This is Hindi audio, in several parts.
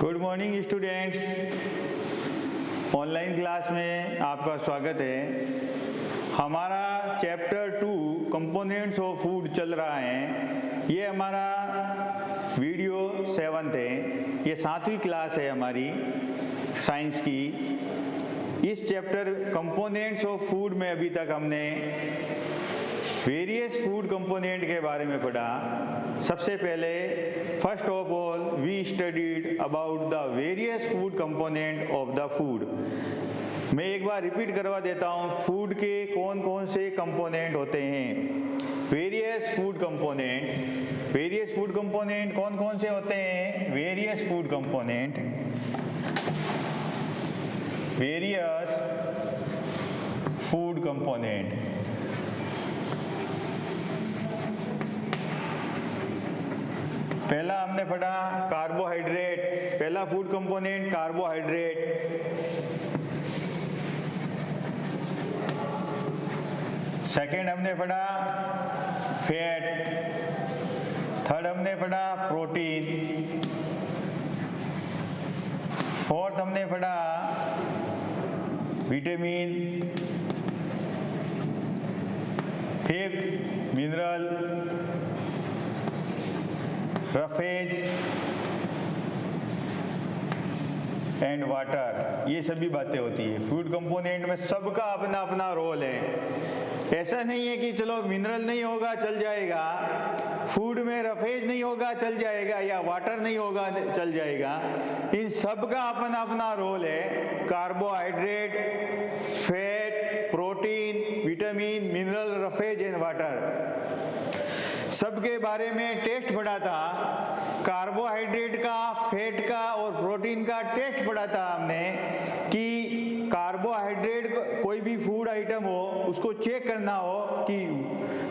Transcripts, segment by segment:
Good morning students, online class में आपका स्वागत है। हमारा चैप्टर 2 कंपोनेंट्स ऑफ फूड चल रहा है। ये हमारा वीडियो 7th है। ये 7वीं क्लास है हमारी साइंस की। इस चैप्टर कंपोनेंट्स ऑफ फूड में अभी तक हमने वेरियस फूड कंपोनेंट के बारे में पढ़ा। सबसे पहले first of all we studied about the various food component of the food. मैं एक बार रिपीट करवा देता हूँ, फूड के कौन कौन से कंपोनेंट होते हैं। Various food component, various food component कौन कौन से होते हैं। Various food component, various food component. पहला हमने पढ़ा कार्बोहाइड्रेट। पहला फूड कंपोनेंट कार्बोहाइड्रेट। सेकंड हमने पढ़ा फैट। थर्ड हमने पढ़ा प्रोटीन। फोर्थ हमने पढ़ा vitamin. Fifth mineral, roughage and water. ये सभी बातें होती है फूड कंपोनेंट में। सबका अपना अपना रोल है। ऐसा नहीं है कि चलो मिनरल नहीं होगा चल जाएगा, फूड में रफेज नहीं होगा चल जाएगा, या वाटर नहीं होगा चल जाएगा। इन सबका अपना अपना रोल है। Carbohydrate, fat, protein, vitamin, mineral, roughage and water, सबके बारे में टेस्ट पढ़ा था। कार्बोहाइड्रेट का, फैट का और प्रोटीन का टेस्ट पढ़ा था हमने कि कार्बोहाइड्रेट कोई भी फूड आइटम हो उसको चेक करना हो कि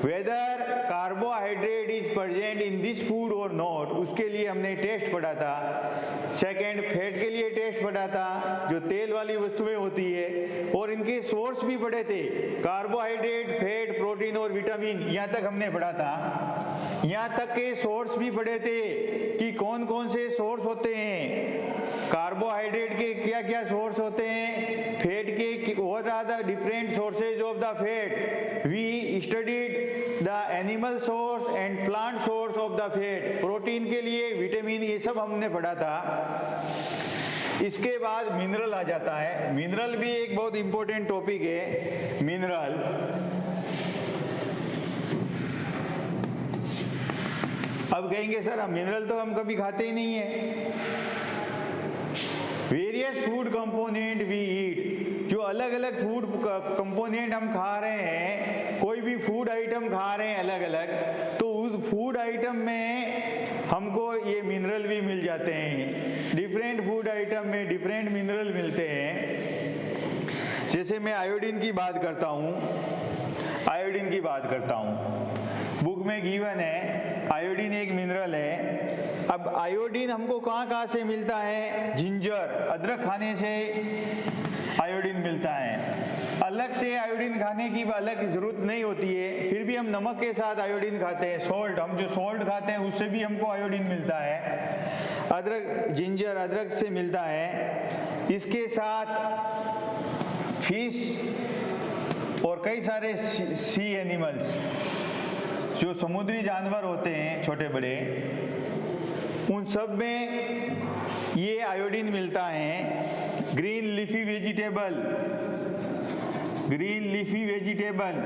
whether carbohydrate is present in this food और नॉट, उसके लिए हमने टेस्ट पढ़ा था। सेकंड फैट के लिए टेस्ट पढ़ा था, जो तेल वाली वस्तुएं होती है, और इनके सोर्स भी पढ़े थे। कार्बोहाइड्रेट, फैट, प्रोटीन और विटामिन, यहाँ तक हमने पढ़ा था। यहाँ तक के सोर्स भी पढ़े थे कि कौन कौन से सोर्स होते हैं। कार्बोहाइड्रेट के क्या क्या सोर्स होते हैं, फैट के what are the different sources of the fat. We studied the animal source and plant source of the fat. Protein के लिए विटामिन, ये सब हमने पढ़ा था। इसके बाद मिनरल आ जाता है। मिनरल भी एक बहुत इंपॉर्टेंट टॉपिक है। मिनरल, अब कहेंगे सर हम मिनरल तो हम कभी खाते ही नहीं है। Various food component we eat, जो अलग अलग फूड कंपोनेंट हम खा रहे हैं, कोई भी फूड आइटम खा रहे हैं अलग अलग, तो उस फूड आइटम में हमको ये मिनरल भी मिल जाते हैं। डिफरेंट फूड आइटम में डिफरेंट मिनरल मिलते हैं। जैसे मैं आयोडीन की बात करता हूँ, आयोडीन की बात करता हूँ, बुक में गिवन है आयोडीन एक मिनरल है। अब आयोडीन हमको कहाँ कहाँ से मिलता है। जिंजर, अदरक खाने से आयोडीन मिलता है। अलग से आयोडीन खाने की अलग जरूरत नहीं होती है, फिर भी हम नमक के साथ आयोडीन खाते हैं। सॉल्ट, हम जो सॉल्ट खाते हैं उससे भी हमको आयोडीन मिलता है। अदरक, जिंजर अदरक से मिलता है। इसके साथ फिश और कई सारे सी एनिमल्स, जो समुद्री जानवर होते हैं छोटे बड़े, उन सब में ये आयोडीन मिलता है। Green leafy vegetable, green leafy vegetable,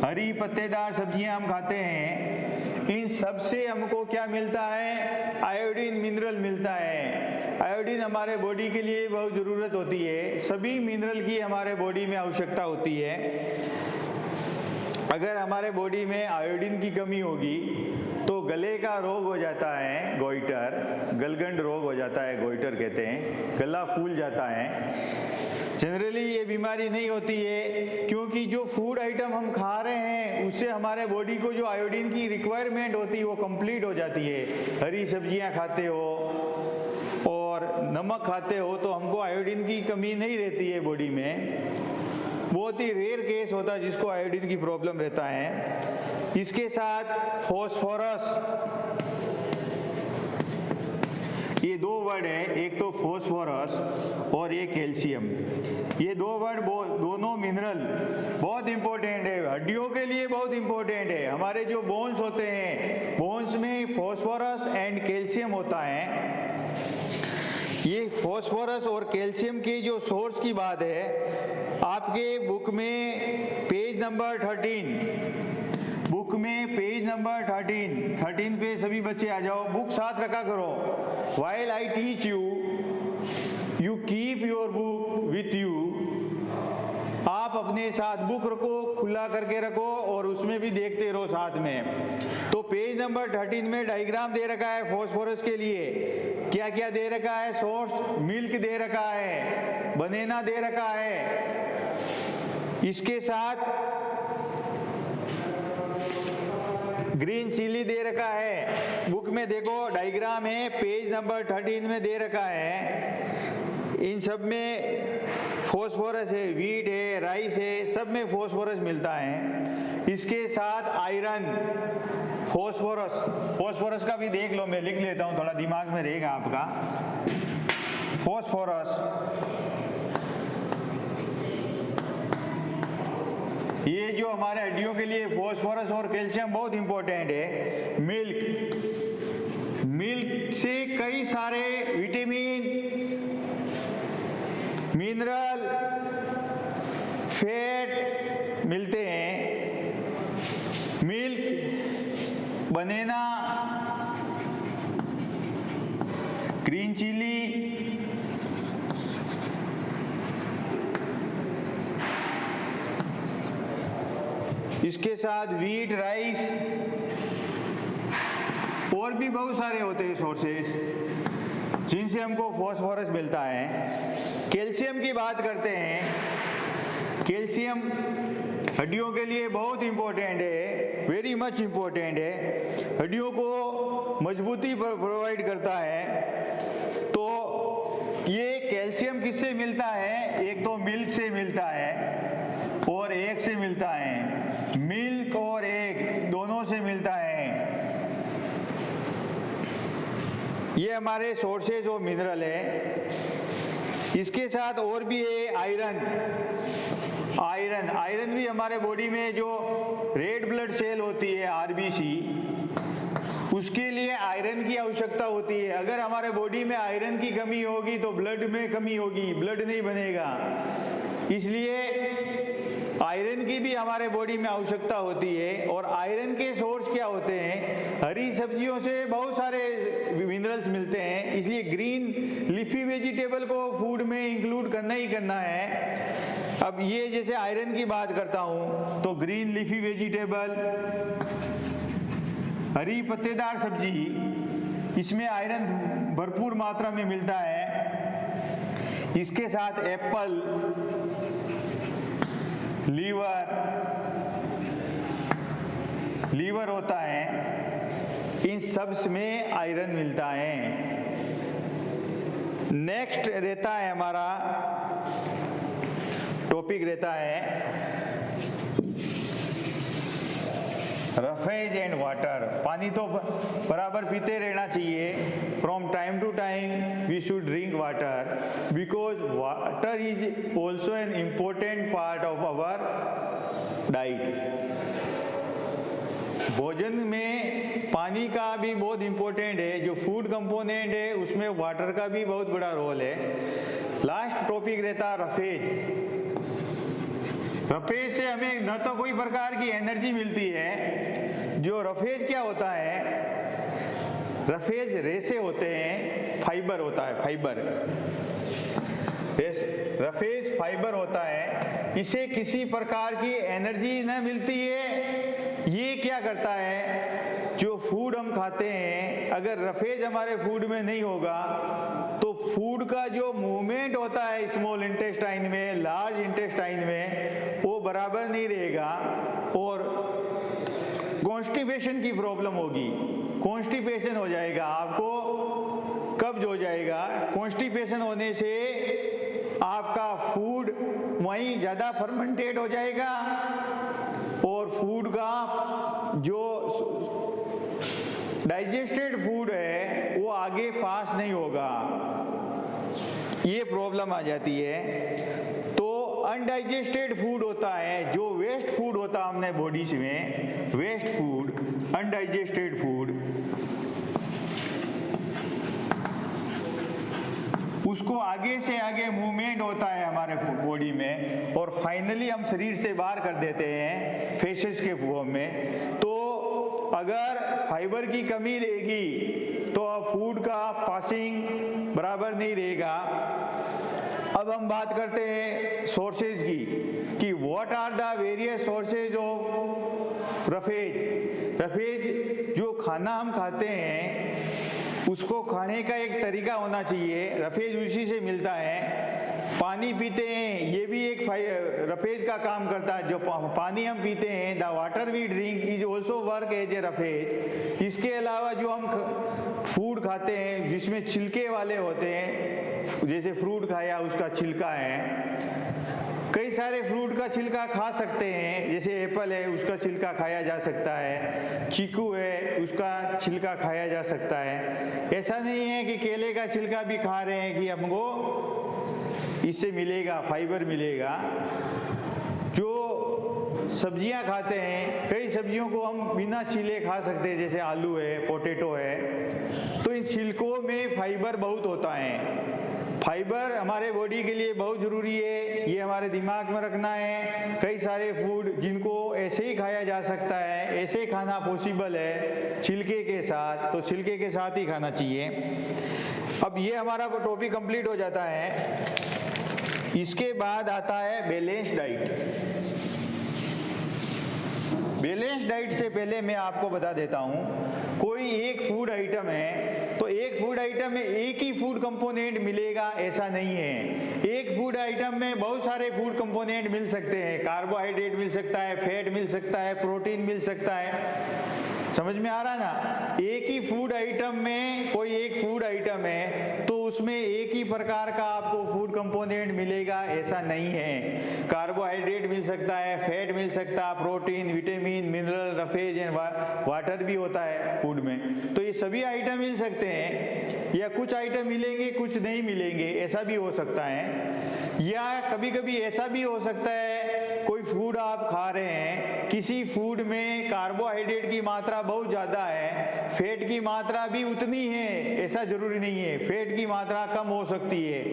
हरी पत्तेदार सब्जियां हम खाते हैं, इन सब से हमको क्या मिलता है। आयोडीन मिनरल मिलता है। आयोडीन हमारे बॉडी के लिए बहुत ज़रूरत होती है। सभी मिनरल की हमारे बॉडी में आवश्यकता होती है। अगर हमारे बॉडी में आयोडीन की कमी होगी तो गले का रोग हो जाता है, गोइटर, गलगंड रोग हो जाता है, गोइटर कहते हैं, गला फूल जाता है। जनरली ये बीमारी नहीं होती है क्योंकि जो फूड आइटम हम खा रहे हैं उससे हमारे बॉडी को जो आयोडीन की रिक्वायरमेंट होती है वो कंप्लीट हो जाती है। हरी सब्जियां खाते हो और नमक खाते हो तो हमको आयोडीन की कमी नहीं रहती है बॉडी में। बहुत ही रेयर केस होता है जिसको आयोडीन की प्रॉब्लम रहता है। इसके साथ फॉस्फोरस, वर्ड है, एक तो फॉस्फोरस और एक कैल्शियम। ये दो वर्ड दोनों मिनरल बहुत इंपॉर्टेंट है, हड्डियों के लिए बहुत इंपॉर्टेंट है। हमारे जो बोन्स होते हैं, बोन्स में फॉस्फोरस एंड कैल्शियम होता है। ये फॉस्फोरस और कैल्शियम की जो सोर्स की बात है, आपके बुक में पेज नंबर 13, बुक में पेज नंबर 13 पे सभी बच्चे आ जाओ, बुक साथ रखा करो। While I teach you, you keep your book with you। आप अपने साथ बुक रखो, खुला करके रखो और उसमें भी देखते रहो साथ में। तो पेज नंबर 13 में डायग्राम दे रखा है फॉस्फोरस के लिए। क्या क्या दे रखा है? सोर्स मिल्क दे रखा है, बनाना दे रखा है, इसके साथ ग्रीन चिली दे रखा है। बुक में देखो डायग्राम है, पेज नंबर 13 में दे रखा है। इन सब में फॉस्फोरस है, वीट है, राइस है, सब में फॉस्फोरस मिलता है। इसके साथ आयरन, फॉस्फोरस का भी देख लो, मैं लिख लेता हूँ, थोड़ा दिमाग में रहेगा आपका। फॉस्फोरस ये जो हमारे हड्डियों के लिए फॉस्फोरस और कैल्शियम बहुत इंपॉर्टेंट है। मिल्क से कई सारे विटामिन, मिनरल, फैट मिलते हैं। मिल्क, बनाना, ग्रीन चिली, इसके साथ वीट, राइस और भी बहुत सारे होते हैं सोर्सेस जिनसे हमको फॉस्फोरस मिलता है। कैल्शियम की बात करते हैं। कैल्शियम हड्डियों के लिए बहुत इंपॉर्टेंट है, वेरी मच इंपॉर्टेंट है। हड्डियों को मजबूती प्रोवाइड करता है। तो ये कैल्शियम किससे मिलता है? एक तो मिल्क से मिलता है और एग से मिलता है। मिल्क और एग दोनों से मिलता है। ये हमारे सोर्सेज ऑफ मिनरल है। इसके साथ और भी है आयरन भी हमारे बॉडी में जो रेड ब्लड सेल होती है, आरबीसी, उसके लिए आयरन की आवश्यकता होती है। अगर हमारे बॉडी में आयरन की कमी होगी तो ब्लड में कमी होगी, ब्लड नहीं बनेगा। इसलिए आयरन की भी हमारे बॉडी में आवश्यकता होती है। और आयरन के सोर्स क्या होते हैं? हरी सब्जियों से बहुत सारे मिनरल्स मिलते हैं, इसलिए ग्रीन लीफी वेजिटेबल को फूड में इंक्लूड करना ही करना है। अब ये जैसे आयरन की बात करता हूँ तो ग्रीन लीफी वेजिटेबल, हरी पत्तेदार सब्जी, इसमें आयरन भरपूर मात्रा में मिलता है। इसके साथ एप्पल, लीवर होता है, इन सब में आयरन मिलता है। नेक्स्ट रहता है हमारा टॉपिक रहता है रफेज एंड वाटर। पानी तो बराबर पीते रहना चाहिए। From time to time we should drink water because water is also an important part of our diet. भोजन में पानी का भी बहुत इम्पोर्टेंट है। जो फूड कंपोनेंट है उसमें वाटर का भी बहुत बड़ा रोल है। लास्ट टॉपिक रहता रफेज। रफेज से हमें न तो कोई प्रकार की एनर्जी मिलती है। जो रफेज क्या होता है? रफेज रेसे होते हैं, फाइबर होता है, फाइबर। रफेज फाइबर होता है, इसे किसी प्रकार की एनर्जी न मिलती है। ये क्या करता है? जो फूड हम खाते हैं, अगर रफेज हमारे फूड में नहीं होगा तो फूड का जो मूवमेंट होता है स्मॉल इंटेस्टाइन में, लार्ज इंटेस्टाइन में, वो बराबर नहीं रहेगा और कॉन्स्टिपेशन की प्रॉब्लम होगी। कॉन्स्टिपेशन हो जाएगा, आपको कब्ज हो जाएगा। कॉन्स्टिपेशन होने से आपका फूड वहीं ज़्यादा फर्मेंटेड हो जाएगा और फूड का जो डाइजेस्टेड फूड है वो आगे पास नहीं होगा, ये प्रॉब्लम आ जाती है। तो अनडाइजेस्टेड फूड होता है, जो वेस्ट फूड होता है हमने बॉडीज में, वेस्ट फूड, अनडाइजेस्टेड फूड, उसको आगे से आगे मूवमेंट होता है हमारे बॉडी में और फाइनली हम शरीर से बाहर कर देते हैं फेसेस के फॉर्म में। तो अगर फाइबर की कमी रहेगी तो फूड का पासिंग बराबर नहीं रहेगा। अब हम बात करते हैं सोर्सेज की कि what are the various sources of roughage. Roughage जो खाना हम खाते हैं उसको खाने का एक तरीका होना चाहिए, रफेज उसी से मिलता है। पानी पीते हैं, ये भी एक रफेज का काम करता है। जो पानी हम पीते हैं, the water we drink is also work as a roughage. इसके अलावा जो हम फूड खाते हैं जिसमें छिलके वाले होते हैं, जैसे फ्रूट खाया उसका छिलका है, कई सारे फ्रूट का छिलका खा सकते हैं, जैसे एप्पल है उसका छिलका खाया जा सकता है, चीकू है उसका छिलका खाया जा सकता है। ऐसा नहीं है कि केले का छिलका भी खा रहे हैं कि हमको इससे मिलेगा, फाइबर मिलेगा। जो सब्जियां खाते हैं, कई सब्जियों को हम बिना छीले खा सकते हैं, जैसे आलू है, पोटैटो है। तो इन छिलकों में फाइबर बहुत होता है। फाइबर हमारे बॉडी के लिए बहुत ज़रूरी है, ये हमारे दिमाग में रखना है। कई सारे फूड जिनको ऐसे ही खाया जा सकता है, ऐसे खाना पॉसिबल है छिलके के साथ, तो छिलके के साथ ही खाना चाहिए। अब ये हमारा टॉपिक कंप्लीट हो जाता है। इसके बाद आता है बैलेंस डाइट। बैलेंस डाइट से पहले मैं आपको बता देता हूँ, कोई एक फूड आइटम है तो एक फूड आइटम में एक ही फूड कंपोनेंट मिलेगा ऐसा नहीं है। एक फूड आइटम में बहुत सारे फूड कंपोनेंट मिल सकते हैं। कार्बोहाइड्रेट मिल सकता है, फैट मिल सकता है, प्रोटीन मिल सकता है। समझ में आ रहा ना? एक ही फूड आइटम में कोई एक फूड आइटम है तो उसमें एक ही प्रकार का आपको फूड कंपोनेंट मिलेगा ऐसा नहीं है। कार्बोहाइड्रेट मिल सकता है, फैट मिल सकता है, protein, vitamin, mineral, roughage and water भी होता है फूड में। तो ये सभी आइटम मिल सकते हैं, या कुछ आइटम मिलेंगे कुछ नहीं मिलेंगे, ऐसा भी हो सकता है। या कभी कभी ऐसा भी हो सकता है कोई फूड आप खा रहे हैं, किसी फूड में कार्बोहाइड्रेट की मात्रा बहुत ज़्यादा है, फैट की मात्रा भी उतनी है, ऐसा जरूरी नहीं है, फैट की मात्रा कम हो सकती है।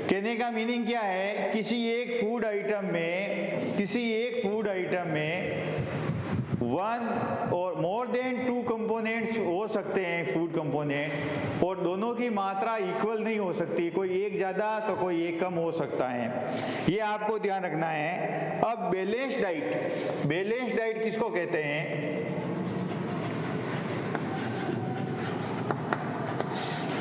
कहने का मीनिंग क्या है, किसी एक फूड आइटम में वन और मोर देन टू कंपोनेंट्स हो सकते हैं फूड कंपोनेंट, और दोनों की मात्रा इक्वल नहीं हो सकती, कोई एक ज़्यादा तो कोई एक कम हो सकता है। ये आपको ध्यान रखना है। अब बैलेंस डाइट किसको कहते हैं?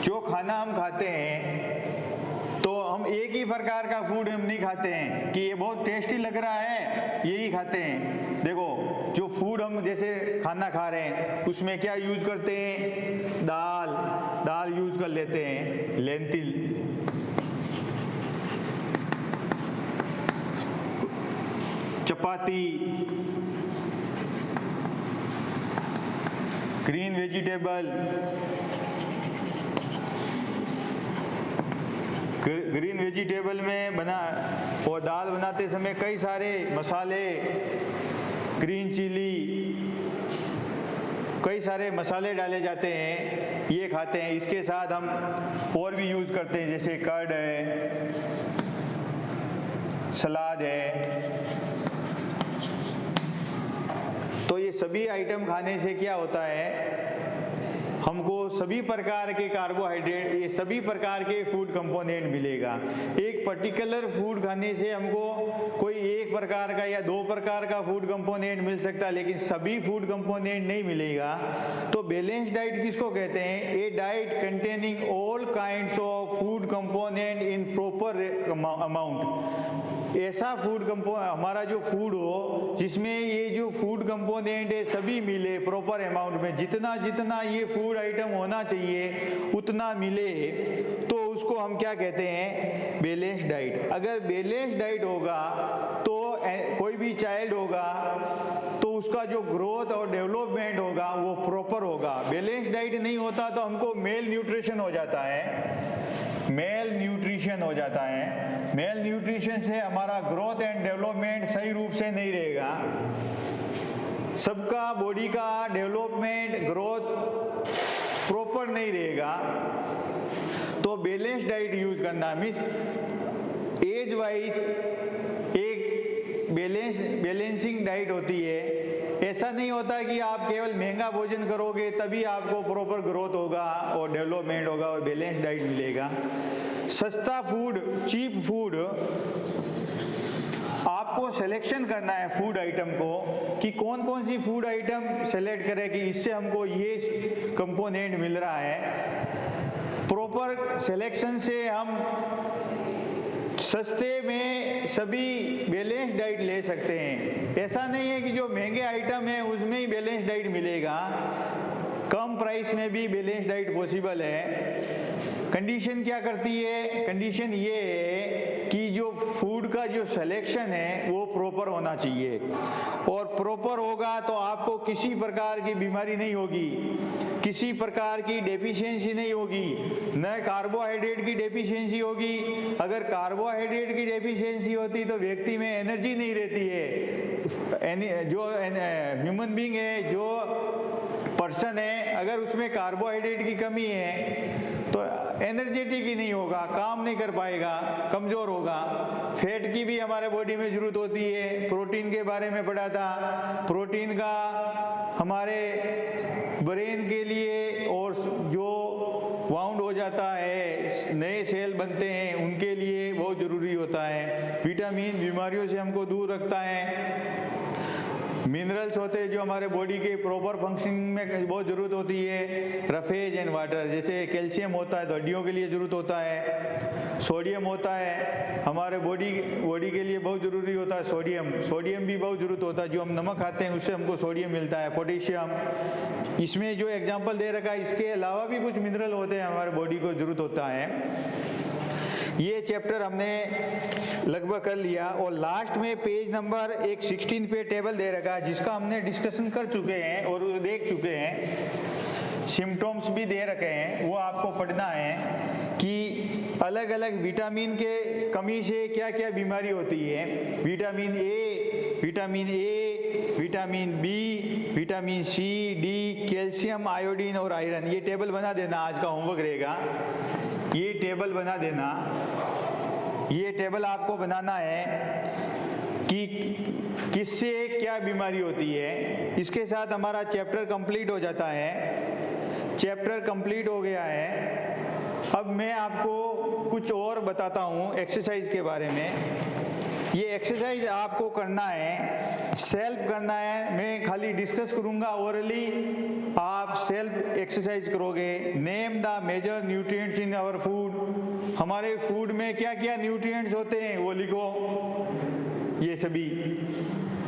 जो खाना हम खाते हैं तो हम एक ही प्रकार का फूड हम नहीं खाते हैं कि ये बहुत टेस्टी लग रहा है यही खाते हैं। देखो, जो फूड हम जैसे खाना खा रहे हैं उसमें क्या यूज करते हैं? दाल यूज कर लेते हैं, लेंटिल, चपाती, ग्रीन वेजिटेबल, ग्रीन वेजिटेबल में बना और दाल बनाते समय कई सारे मसाले, ग्रीन चिली, कई सारे मसाले डाले जाते हैं, ये खाते हैं। इसके साथ हम और भी यूज़ करते हैं, जैसे कर्ड है, सलाद है। तो ये सभी आइटम खाने से क्या होता है, हमको सभी प्रकार के कार्बोहाइड्रेट, ये सभी प्रकार के फूड कंपोनेंट मिलेगा। एक पर्टिकुलर फूड खाने से हमको कोई एक प्रकार का या दो प्रकार का फूड कंपोनेंट मिल सकता है, लेकिन सभी फूड कंपोनेंट नहीं मिलेगा। तो बैलेंस डाइट किसको कहते हैं? A diet containing all kinds of food component in proper amount. ऐसा फूड हमारा जो फूड हो जिसमें ये जो फूड कंपोनेंट है सभी मिले प्रॉपर अमाउंट में, जितना जितना ये फूड आइटम होना चाहिए उतना मिले, तो उसको हम क्या कहते हैं? Balance diet. अगर बैलेंस डाइट होगा तो कोई भी चाइल्ड होगा तो उसका जो ग्रोथ और डेवलपमेंट होगा वो प्रॉपर होगा। बैलेंस डाइट नहीं होता तो हमको मेल न्यूट्रिशन हो जाता है, मेल न्यूट्रिशन हो जाता है। मेल न्यूट्रिशन से हमारा ग्रोथ एंड डेवलपमेंट सही रूप से नहीं रहेगा। सबका बॉडी का डेवलपमेंट ग्रोथ प्रॉपर नहीं रहेगा। तो बैलेंस डाइट यूज करना मीन्स एज वाइज एक बैलेंसिंग डाइट होती है। ऐसा नहीं होता कि आप केवल महंगा भोजन करोगे तभी आपको प्रॉपर ग्रोथ होगा और डेवलपमेंट होगा और बैलेंस डाइट मिलेगा। सस्ता फूड, चीप फूड, आपको सिलेक्शन करना है फूड आइटम को कि कौन कौन सी फूड आइटम सेलेक्ट करें कि इससे हमको ये कंपोनेंट मिल रहा है। प्रॉपर सिलेक्शन से हम सस्ते में सभी बैलेंस डाइट ले सकते हैं। ऐसा नहीं है कि जो महंगे आइटम है उसमें ही बैलेंस डाइट मिलेगा, कम प्राइस में भी बैलेंस डाइट पॉसिबल है। कंडीशन क्या करती है? कंडीशन ये है कि जो फूड का जो सिलेक्शन है वो प्रॉपर होना चाहिए और प्रॉपर होगा तो आपको किसी प्रकार की बीमारी नहीं होगी, किसी प्रकार की डेफिशिएंसी नहीं होगी, न कार्बोहाइड्रेट की डेफिशिएंसी होगी। अगर कार्बोहाइड्रेट की डेफिशिएंसी होती तो व्यक्ति में एनर्जी नहीं रहती है। जो ह्यूमन बीइंग है, जो पर्सन है, अगर उसमें कार्बोहाइड्रेट की कमी है तो एनर्जेटिक ही नहीं होगा, काम नहीं कर पाएगा, कमजोर होगा। फैट की भी हमारे बॉडी में जरूरत होती है। प्रोटीन के बारे में पढ़ा था, प्रोटीन का हमारे ब्रेन के लिए और जो वाउंड हो जाता है, नए सेल बनते हैं, उनके लिए बहुत जरूरी होता है। विटामिन बीमारियों से हमको दूर रखता है। मिनरल्स होते हैं जो हमारे बॉडी के प्रॉपर फंक्शनिंग में बहुत ज़रूरत होती है। रफेज एंड वाटर, जैसे कैल्शियम होता है तो हड्डियों के लिए ज़रूरत होता है। सोडियम होता है हमारे बॉडी के लिए बहुत ज़रूरी होता है। सोडियम भी बहुत ज़रूरत होता है, जो हम नमक खाते हैं उससे हमको सोडियम मिलता है। पोटेशियम, इसमें जो एग्जाम्पल दे रखा है इसके अलावा भी कुछ मिनरल होते हैं हमारे बॉडी को ज़रूरत होता है। ये चैप्टर हमने लगभग कर लिया और लास्ट में पेज नंबर 16 पे टेबल दे रखा है जिसका हमने डिस्कशन कर चुके हैं और देख चुके हैं। सिम्टम्स भी दे रखे हैं, वो आपको पढ़ना है कि अलग अलग विटामिन के कमी से क्या क्या बीमारी होती है। Vitamin A, vitamin B, vitamin C, D, calcium, iodine और आयरन। ये टेबल बना देना, आज का होमवर्क रहेगा। ये टेबल बना देना, ये टेबल आपको बनाना है कि किससे क्या बीमारी होती है। इसके साथ हमारा चैप्टर कंप्लीट हो जाता है। चैप्टर कंप्लीट हो गया है। अब मैं आपको कुछ और बताता हूँ एक्सरसाइज के बारे में। ये एक्सरसाइज आपको करना है, सेल्फ करना है। मैं खाली डिस्कस करूंगा ओरली, आप सेल्फ एक्सरसाइज करोगे। Name the major nutrients in our food. हमारे फूड में क्या क्या न्यूट्रिएंट्स होते हैं वो लिखो, ये सभी।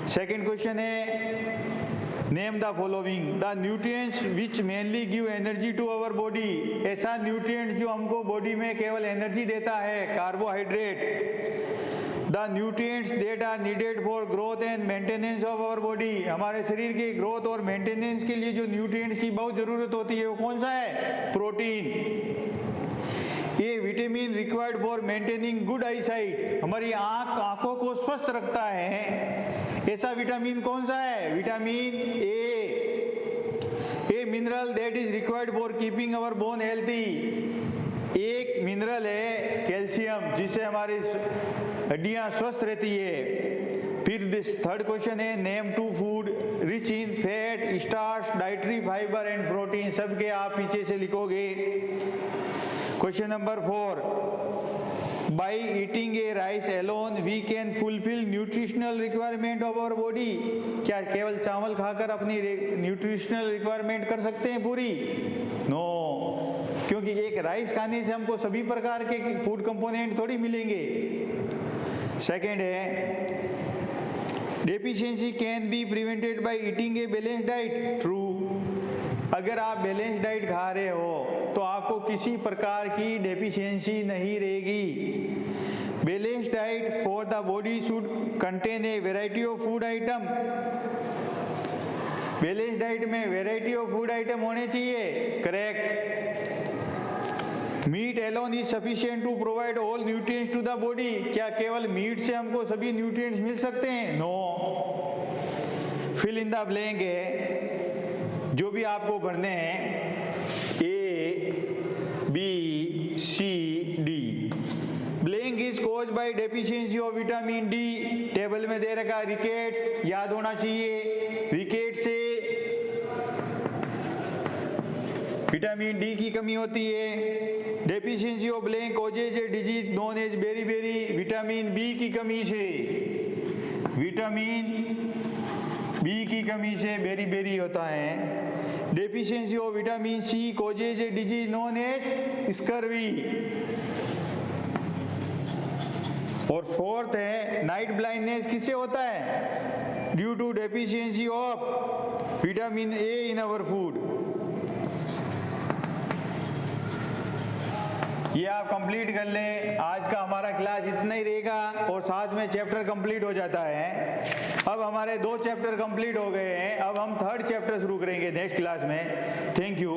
सेकंड क्वेश्चन है name the following the nutrients which mainly give energy to our body. ऐसा न्यूट्रिएंट जो हमको बॉडी में केवल एनर्जी देता है, carbohydrate. The nutrients that are needed for growth and maintenance of our body. हमारे शरीर के ग्रोथ और मेंटेनेंस के लिए जो न्यूट्रिएंट्स की बहुत जरूरत होती है वो कौन सा है? प्रोटीन। ये vitamin required for maintaining good I site, हमारी आंखों को स्वस्थ रखता है। ऐसा विटामिन कौन सा है? Vitamin A mineral that is required for keeping our bone healthy. एक मिनरल है कैल्शियम, जिससे हमारी हड्डियां स्वस्थ रहती है। फिर दिस थर्ड क्वेश्चन है name two food rich in fat, starch, dietary fibre and protein. सबके आप पीछे से लिखोगे। Question number 4, by eating a rice alone we can fulfil nutritional requirement of our body. क्या केवल चावल खाकर अपनी न्यूट्रिशनल रिक्वायरमेंट कर सकते हैं पूरी? नो, क्योंकि एक राइस खाने से हमको सभी प्रकार के फूड कंपोनेंट थोड़ी मिलेंगे। सेकेंड है deficiency can be prevented by eating a balance diet. True, अगर आप बैलेंस डाइट खा रहे हो तो आपको किसी प्रकार की डेफिशिएंसी नहीं रहेगी। Balance diet for the body should contain a variety of food item balance diet में वैरायटी ऑफ फूड आइटम होने चाहिए, correct. Meat alone is sufficient to provide all nutrients to the body, क्या केवल मीट से हमको सभी न्यूट्रिएंट्स मिल सकते हैं? No. Fill in the blank है, जो भी आपको भरने हैं, A B C D. Blank is cause by deficiency of vitamin D, table में दे रखा रिकेट्स, याद होना चाहिए। रिकेट से विटामिन डी की कमी होती है। Deficiency of blank causes a disease known as beri, vitamin B की कमी से, विटामिन बी की कमी से बेरी होता है। Deficiency of vitamin C causes a disease known as scurvy. और फोर्थ है नाइट ब्लाइंडनेस, किससे होता है? Due to deficiency of vitamin A in our food. ये आप कंप्लीट कर लें। आज का हमारा क्लास इतना ही रहेगा और साथ में चैप्टर कंप्लीट हो जाता है। अब हमारे 2 चैप्टर कंप्लीट हो गए हैं, अब हम 3rd चैप्टर शुरू करेंगे नेक्स्ट क्लास में। Thank you.